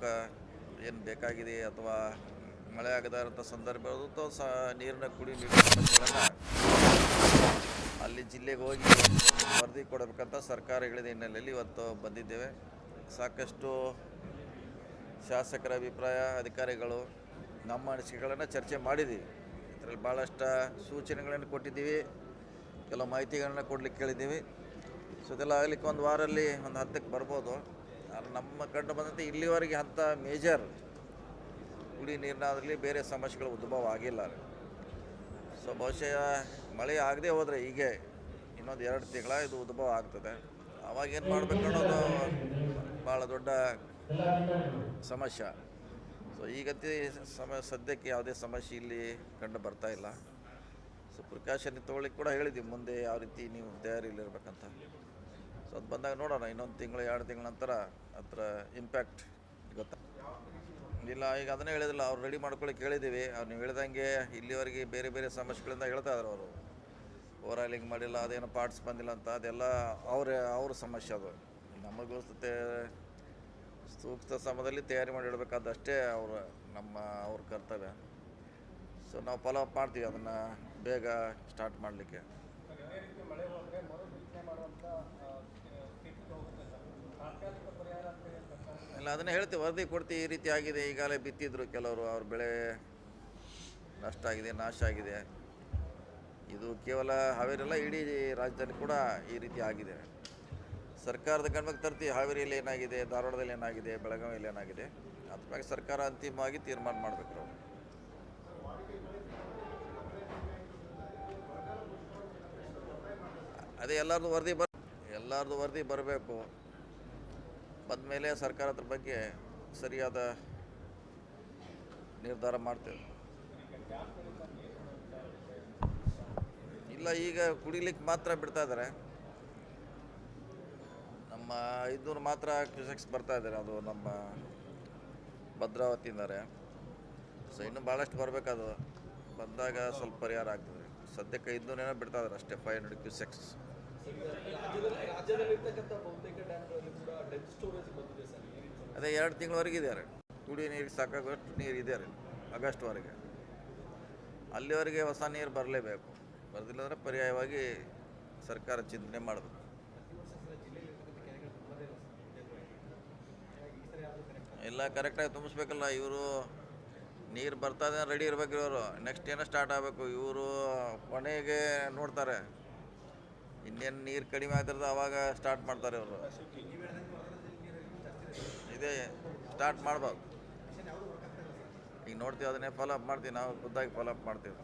ತಾಲೂಕು ಏನು ಬೇಕಾಗಿದೆ ಅಥವಾ ಮಳೆ ಆಗದ ಇರೋಂಥ ಸಂದರ್ಭ ಇರೋದು ನೀರಿನ ನೀರಿನ ಸಮಸ್ಯೆಗಳನ್ನು ಅಲ್ಲಿ ಜಿಲ್ಲೆಗೆ ಹೋಗಿ ವರದಿ ಕೊಡಬೇಕಂತ ಸರ್ಕಾರ ಹೇಳಿದ ಹಿನ್ನೆಲೆಯಲ್ಲಿ ಇವತ್ತು ಬಂದಿದ್ದೇವೆ. ಸಾಕಷ್ಟು ಶಾಸಕರ ಅಭಿಪ್ರಾಯ, ಅಧಿಕಾರಿಗಳು ನಮ್ಮ ಅನಿಸಿಕೆಗಳನ್ನು ಚರ್ಚೆ ಮಾಡಿದ್ದೀವಿ. ಇದರಲ್ಲಿ ಭಾಳಷ್ಟು ಸೂಚನೆಗಳನ್ನು ಕೊಟ್ಟಿದ್ದೀವಿ, ಕೆಲವು ಮಾಹಿತಿಗಳನ್ನ ಕೊಡ್ಲಿಕ್ಕೆ ಕೇಳಿದ್ದೀವಿ. ಸೊ ಇದೆಲ್ಲ ಆಗಲಿಕ್ಕೆ ಒಂದು ವಾರಲ್ಲಿ ಒಂದು ಹಂತಕ್ಕೆ ಬರ್ಬೋದು. ಆದರೆ ನಮ್ಮ ಕಂಡು ಬಂದಂತೆ ಇಲ್ಲಿವರೆಗೆ ಅಂಥ ಮೇಜರ್ ಕುಡಿ ನೀರಿನಾದ್ರಲ್ಲಿ ಬೇರೆ ಸಮಸ್ಯೆಗಳು ಉದ್ಭವ ಆಗಿಲ್ಲ. ಸೊ ಬಹುಶಃ ಮಳೆ ಆಗದೆ ಹೋದರೆ ಹೀಗೆ ಇನ್ನೊಂದು 2 ತಿಂಗಳ ಇದು ಉದ್ಭವ ಆಗ್ತದೆ. ಅವಾಗೇನು ಮಾಡಬೇಕು ಅನ್ನೋದು ಭಾಳ ದೊಡ್ಡ ಸಮಸ್ಯೆ. ಸೊ ಈಗತಿ ಸದ್ಯಕ್ಕೆ ಯಾವುದೇ ಸಮಸ್ಯೆ ಇಲ್ಲಿ ಕಂಡು ಬರ್ತಾ ಇಲ್ಲ. ಸೊ ಪ್ರಿಕಾಷನ್ ತೊಗೊಳ್ಳಿಕ್ಕೆ ಕೂಡ ಹೇಳಿದ್ದೀವಿ, ಮುಂದೆ ಯಾವ ರೀತಿ ನೀವು ತಯಾರಿಲಿರ್ಬೇಕಂತ. ಸೊ ಅದು ಬಂದಾಗ ನೋಡೋಣ, ಇನ್ನೊಂದು ತಿಂಗಳು 2 ತಿಂಗಳ ನಂತರ ಅದರ ಇಂಪ್ಯಾಕ್ಟ್ ಗೊತ್ತಾ. ಇಲ್ಲ, ಈಗ ಅದನ್ನೇ ಹೇಳಿದಿಲ್ಲ, ಅವ್ರು ರೆಡಿ ಮಾಡ್ಕೊಳ್ಳಿಕ್ಕೆ ಹೇಳಿದ್ದೀವಿ. ಅವ್ರು ನೀವು ಹೇಳ್ದಂಗೆ ಇಲ್ಲಿವರೆಗೆ ಬೇರೆ ಬೇರೆ ಸಮಸ್ಯೆಗಳಿಂದ ಹೇಳ್ತಾ ಇದ್ರು ಅವರು. ಓವರಾಲಿಂಗ್ ಮಾಡಿಲ್ಲ, ಅದೇನೋ ಪಾರ್ಟ್ಸ್ ಬಂದಿಲ್ಲ ಅಂತ, ಅದೆಲ್ಲ ಅವ್ರ ಸಮಸ್ಯೆ. ಅದು ನಮಗೂ ಸೂಕ್ತ ಸಮಯದಲ್ಲಿ ತಯಾರಿ ಮಾಡಿ ಇಡಬೇಕಾದಷ್ಟೇ ಅವ್ರ ಕರ್ತವ್ಯ. ಸೊ ನಾವು ಫಾಲೋ ಅಪ್ ಮಾಡ್ತೀವಿ ಅದನ್ನು ಬೇಗ ಸ್ಟಾರ್ಟ್ ಮಾಡಲಿಕ್ಕೆ. ಇಲ್ಲ, ಅದನ್ನೇ ಹೇಳ್ತೀವಿ, ವರದಿ ಕೊಡ್ತೀವಿ. ಈ ರೀತಿ ಆಗಿದೆ, ಈಗಾಗಲೇ ಬಿತ್ತಿದ್ರು ಕೆಲವರು, ಅವ್ರ ಬೆಳೆ ನಷ್ಟ ಆಗಿದೆ, ನಾಶ ಆಗಿದೆ. ಇದು ಕೇವಲ ಹಾವೇರಿಯಲ್ಲ, ಇಡೀ ರಾಜ್ಯದಲ್ಲಿ ಕೂಡ ಈ ರೀತಿ ಆಗಿದೆ. ಸರ್ಕಾರದ ಗಮನಕ್ಕೆ ತರ್ತೀವಿ, ಹಾವೇರಿಯಲ್ಲಿ ಏನಾಗಿದೆ, ಧಾರವಾಡದಲ್ಲಿ ಏನಾಗಿದೆ, ಬೆಳಗಾವಿಯಲ್ಲಿ ಏನಾಗಿದೆ. ಅದ್ರ ಬಗ್ಗೆ ಸರ್ಕಾರ ಅಂತಿಮವಾಗಿ ತೀರ್ಮಾನ ಮಾಡಬೇಕು. ಅವರು ಅದೇ ಎಲ್ಲರದು ವರದಿ ಬರಬೇಕು. ಬಂದ ಮೇಲೆ ಸರ್ಕಾರ ಅದ್ರ ಬಗ್ಗೆ ಸರಿಯಾದ ನಿರ್ಧಾರ ಮಾಡ್ತೇವೆ. ಇಲ್ಲ, ಈಗ ಕುಡಿಲಿಕ್ಕೆ ಮಾತ್ರ ಬಿಡ್ತಾ ಇದ್ದಾರೆ. ನಮ್ಮ 500 ಮಾತ್ರ ಕ್ಯೂಸೆಕ್ಸ್ ಬರ್ತಾ ಇದ್ದಾರೆ, ಅದು ನಮ್ಮ ಭದ್ರಾವತಿಯಿಂದಾರೆ. ಸೊ ಇನ್ನೂ ಭಾಳಷ್ಟು ಬರಬೇಕದು. ಬಂದಾಗ ಸ್ವಲ್ಪ ಪರಿಹಾರ ಆಗ್ತದೆ. ಸದ್ಯಕ್ಕೆ 500 ಏನೋ ಬಿಡ್ತಾ ಇದ್ದಾರೆ ಅಷ್ಟೇ, 500 ಕ್ಯೂಸೆಕ್ಸ್. ಅದೇ 2 ತಿಂಗಳವರೆಗಿದ್ದಾರೆ, ಕುಡಿಯೋ ನೀರಿಗೆ ಸಾಕಾಗುವಷ್ಟು ನೀರು ಇದೆ ಆಗಸ್ಟ್ವರೆಗೆ. ಅಲ್ಲಿವರೆಗೆ ಹೊಸ ನೀರು ಬರಲೇಬೇಕು. ಬರದಿಲ್ಲ ಅಂದರೆ ಪರ್ಯಾಯವಾಗಿ ಸರ್ಕಾರ ಚಿಂತನೆ ಮಾಡಬೇಕು. ಎಲ್ಲ ಕರೆಕ್ಟಾಗಿ ತುಂಬಿಸ್ಬೇಕಲ್ಲ. ಇವರು ನೀರು ಬರ್ತದೆ ರೆಡಿ ಇರಬೇಕು. ಇವರು ನೆಕ್ಸ್ಟ್ ಏನೋ ಸ್ಟಾರ್ಟ್ ಆಗಬೇಕು. ಇವರು ಕೊನೆಗೆ ನೋಡ್ತಾರೆ, ಇನ್ನೇನು ನೀರು ಕಡಿಮೆ ಆಗ್ತಿರೋದು ಆವಾಗ ಸ್ಟಾರ್ಟ್ ಮಾಡ್ತಾರೆ ಇವರು. ಇದೇ ಸ್ಟಾರ್ಟ್ ಮಾಡ್ಬೋದು. ಈಗ ನೋಡ್ತೀವಿ, ಅದನ್ನೇ ಫಾಲೋ ಅಪ್ ಮಾಡ್ತೀವಿ, ನಾವು ಖುದ್ದಾಗಿ ಫಾಲೋ ಅಪ್ ಮಾಡ್ತೀವಿ.